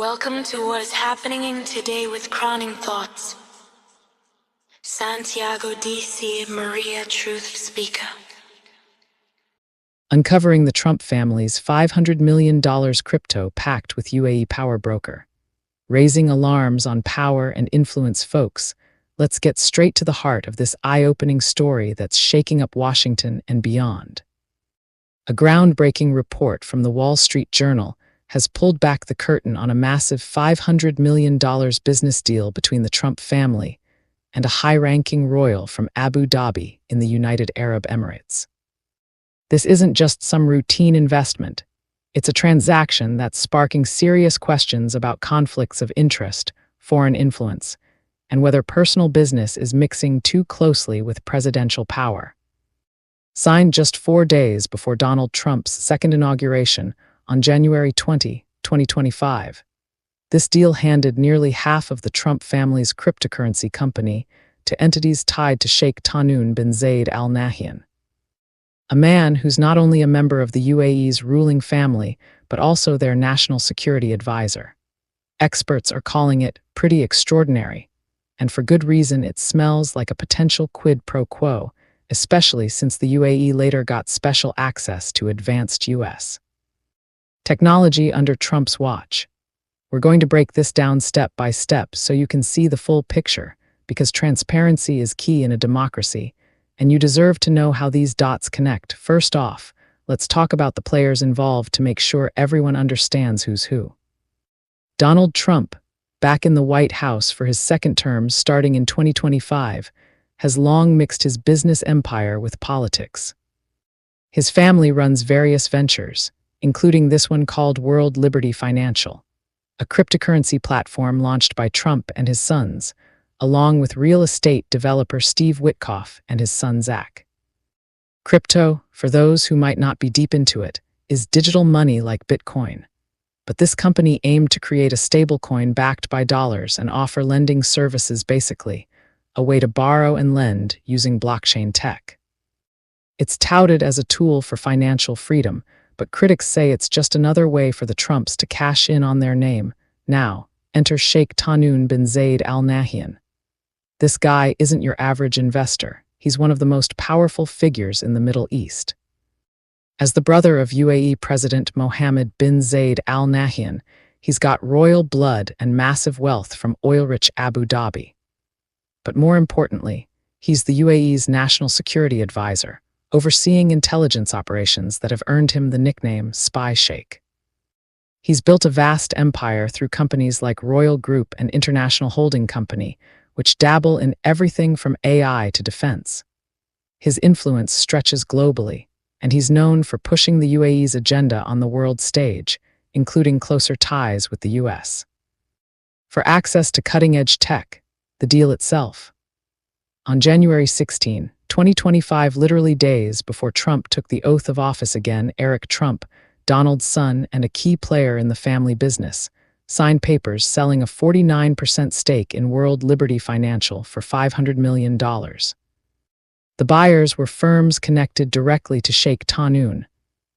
Welcome to what is happening in today with Crowning Thoughts. Santiago DC Maria Truth Speaker. Uncovering the Trump family's $500 million crypto pact with UAE power broker. Raising alarms on power and influence folks, let's get straight to the heart of this eye-opening story that's shaking up Washington and beyond. A groundbreaking report from the Wall Street Journal has pulled back the curtain on a massive $500 million business deal between the Trump family and a high-ranking royal from Abu Dhabi in the United Arab Emirates. This isn't just some routine investment. It's a transaction that's sparking serious questions about conflicts of interest, foreign influence, and whether personal business is mixing too closely with presidential power. Signed just 4 days before Donald Trump's second inauguration on January 20, 2025, this deal handed nearly half of the Trump family's cryptocurrency company to entities tied to Sheikh Tahnoon bin Zayed Al Nahyan, a man who's not only a member of the UAE's ruling family, but also their national security advisor. Experts are calling it pretty extraordinary, and for good reason. It smells like a potential quid pro quo, especially since the UAE later got special access to advanced U.S. technology under Trump's watch. We're going to break this down step by step so you can see the full picture, because transparency is key in a democracy, and you deserve to know how these dots connect. First off, let's talk about the players involved to make sure everyone understands who's who. Donald Trump, back in the White House for his second term starting in 2025, has long mixed his business empire with politics. His family runs various ventures, including this one called World Liberty Financial, a cryptocurrency platform launched by Trump and his sons, along with real estate developer Steve Witkoff and his son Zach. Crypto, for those who might not be deep into it, is digital money like Bitcoin. But this company aimed to create a stablecoin backed by dollars and offer lending services, basically a way to borrow and lend using blockchain tech. It's touted as a tool for financial freedom, but critics say it's just another way for the Trumps to cash in on their name. Now, enter Sheikh Tahnoon bin Zayed Al Nahyan. This guy isn't your average investor. He's one of the most powerful figures in the Middle East. As the brother of UAE President Mohammed bin Zayed Al Nahyan, he's got royal blood and massive wealth from oil-rich Abu Dhabi. But more importantly, he's the UAE's national security advisor, overseeing intelligence operations that have earned him the nickname Spy Sheikh. He's built a vast empire through companies like Royal Group and International Holding Company, which dabble in everything from AI to defense. His influence stretches globally, and he's known for pushing the UAE's agenda on the world stage, including closer ties with the US. For access to cutting-edge tech, the deal itself. On January 16, 2025, literally days before Trump took the oath of office again, Eric Trump, Donald's son and a key player in the family business, signed papers selling a 49% stake in World Liberty Financial for $500 million. The buyers were firms connected directly to Sheikh Tahnoon.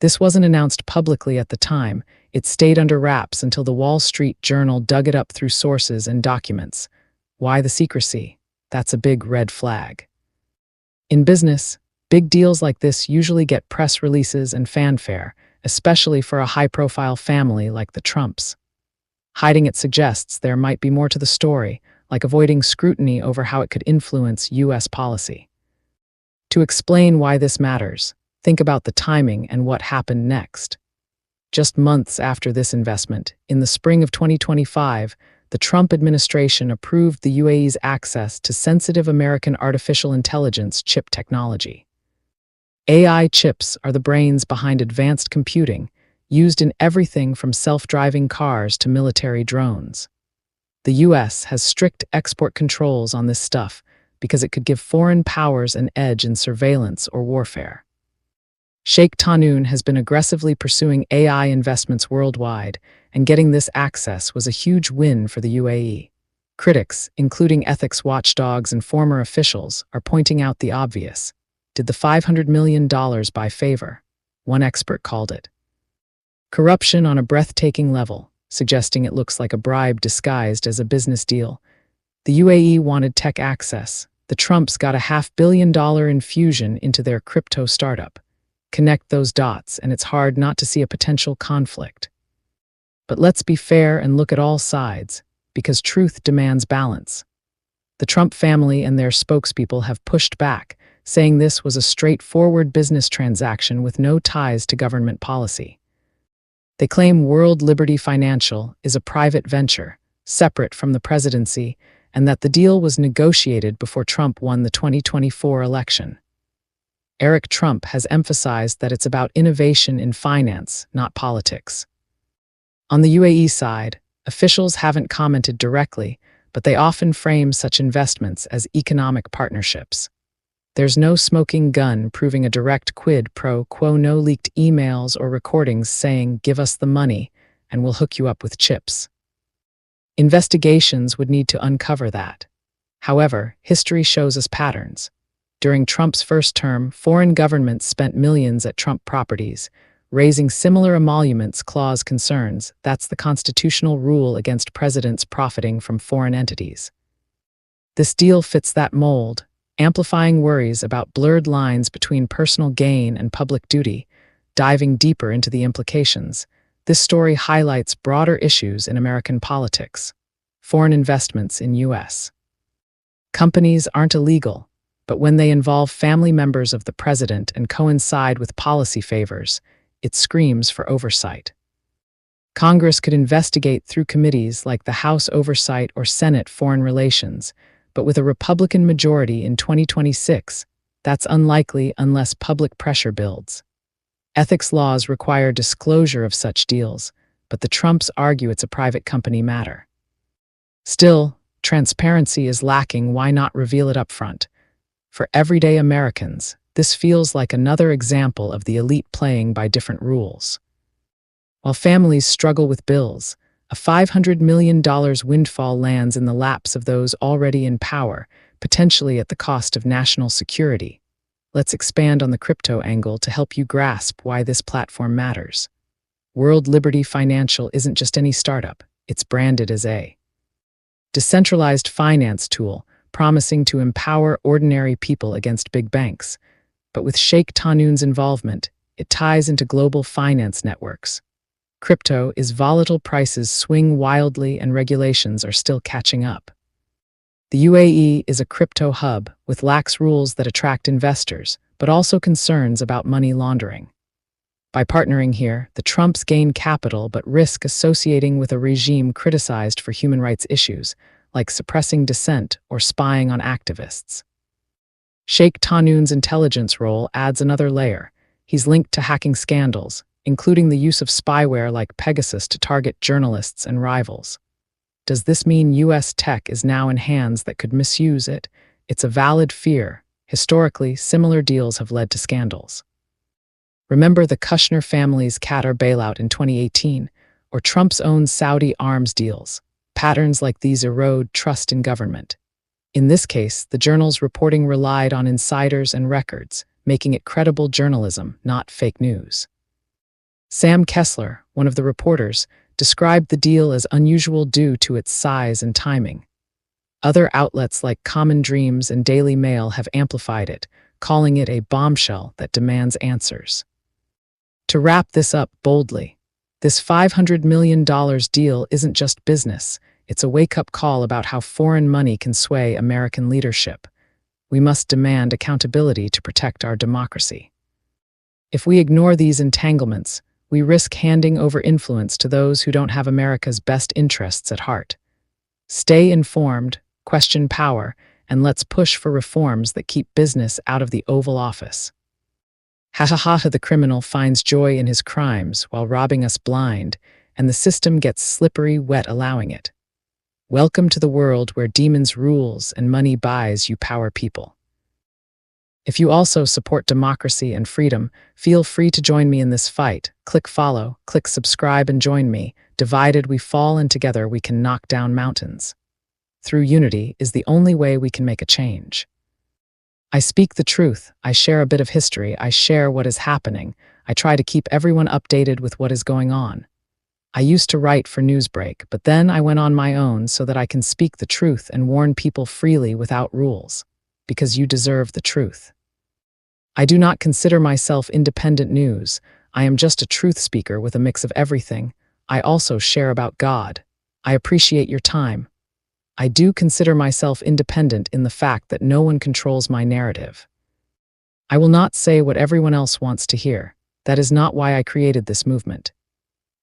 This wasn't announced publicly at the time. It stayed under wraps until the Wall Street Journal dug it up through sources and documents. Why the secrecy? That's a big red flag. In business, big deals like this usually get press releases and fanfare, especially for a high-profile family like the Trumps. Hiding it suggests there might be more to the story, like avoiding scrutiny over how it could influence U.S. policy. To explain why this matters, think about the timing and what happened next. Just months after this investment, in the spring of 2025, the Trump administration approved the UAE's access to sensitive American artificial intelligence chip technology. AI chips are the brains behind advanced computing, used in everything from self-driving cars to military drones. The U.S. has strict export controls on this stuff because it could give foreign powers an edge in surveillance or warfare. Sheikh Tahnoon has been aggressively pursuing AI investments worldwide, and getting this access was a huge win for the UAE. Critics, including ethics watchdogs and former officials, are pointing out the obvious. Did the $500 million buy favor? One expert called it corruption on a breathtaking level, suggesting it looks like a bribe disguised as a business deal. The UAE wanted tech access. The Trumps got a $500 million infusion into their crypto startup. Connect those dots, and it's hard not to see a potential conflict. But let's be fair and look at all sides, because truth demands balance. The Trump family and their spokespeople have pushed back, saying this was a straightforward business transaction with no ties to government policy. They claim World Liberty Financial is a private venture, separate from the presidency, and that the deal was negotiated before Trump won the 2024 election. Eric Trump has emphasized that it's about innovation in finance, not politics. On the UAE side, officials haven't commented directly, but they often frame such investments as economic partnerships. There's no smoking gun proving a direct quid pro quo, no leaked emails or recordings saying, "Give us the money, and we'll hook you up with chips." Investigations would need to uncover that. However, history shows us patterns. During Trump's first term, foreign governments spent millions at Trump properties, raising similar emoluments clause concerns. That's the constitutional rule against presidents profiting from foreign entities. This deal fits that mold, amplifying worries about blurred lines between personal gain and public duty. Diving deeper into the implications, this story highlights broader issues in American politics. Foreign investments in U.S. companies aren't illegal, but when they involve family members of the president and coincide with policy favors, it screams for oversight. Congress could investigate through committees like the House Oversight or Senate Foreign Relations, but with a Republican majority in 2026, that's unlikely unless public pressure builds. Ethics laws require disclosure of such deals, but the Trumps argue it's a private company matter. Still, transparency is lacking. Why not reveal it up front? For everyday Americans, this feels like another example of the elite playing by different rules. While families struggle with bills, a $500 million windfall lands in the laps of those already in power, potentially at the cost of national security. Let's expand on the crypto angle to help you grasp why this platform matters. World Liberty Financial isn't just any startup, it's branded as a decentralized finance tool, promising to empower ordinary people against big banks. But with Sheikh Tahnoon's involvement, it ties into global finance networks. Crypto is volatile, prices swing wildly, and regulations are still catching up. The UAE is a crypto hub with lax rules that attract investors, but also concerns about money laundering. By partnering here, the Trumps gain capital but risk associating with a regime criticized for human rights issues, like suppressing dissent or spying on activists. Sheikh Tahnoon's intelligence role adds another layer. He's linked to hacking scandals, including the use of spyware like Pegasus to target journalists and rivals. Does this mean U.S. tech is now in hands that could misuse it? It's a valid fear. Historically, similar deals have led to scandals. Remember the Kushner family's Qatar bailout in 2018, or Trump's own Saudi arms deals. Patterns like these erode trust in government. In this case, the journal's reporting relied on insiders and records, making it credible journalism, not fake news. Sam Kessler, one of the reporters, described the deal as unusual due to its size and timing. Other outlets like Common Dreams and Daily Mail have amplified it, calling it a bombshell that demands answers. To wrap this up boldly, this $500 million deal isn't just business, it's a wake-up call about how foreign money can sway American leadership. We must demand accountability to protect our democracy. If we ignore these entanglements, we risk handing over influence to those who don't have America's best interests at heart. Stay informed, question power, and let's push for reforms that keep business out of the Oval Office. The criminal finds joy in his crimes while robbing us blind, and the system gets slippery wet allowing it. Welcome to the world where demons rules and money buys you power people. If you also support democracy and freedom, feel free to join me in this fight. Click follow, click subscribe, and join me. Divided we fall, and together we can knock down mountains. Through unity is the only way we can make a change. I speak the truth, I share a bit of history, I share what is happening, I try to keep everyone updated with what is going on. I used to write for Newsbreak, but then I went on my own so that I can speak the truth and warn people freely without rules, because you deserve the truth. I do not consider myself independent news. I am just a truth speaker with a mix of everything. I also share about God. I appreciate your time. I do consider myself independent in the fact that no one controls my narrative. I will not say what everyone else wants to hear. That is not why I created this movement.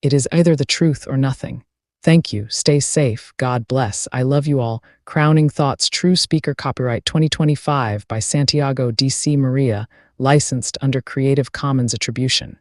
It is either the truth or nothing. Thank you. Stay safe. God bless. I love you all. Crowning Thoughts, True Speaker, copyright 2025 by Santiago D.C. Maria, licensed under Creative Commons Attribution.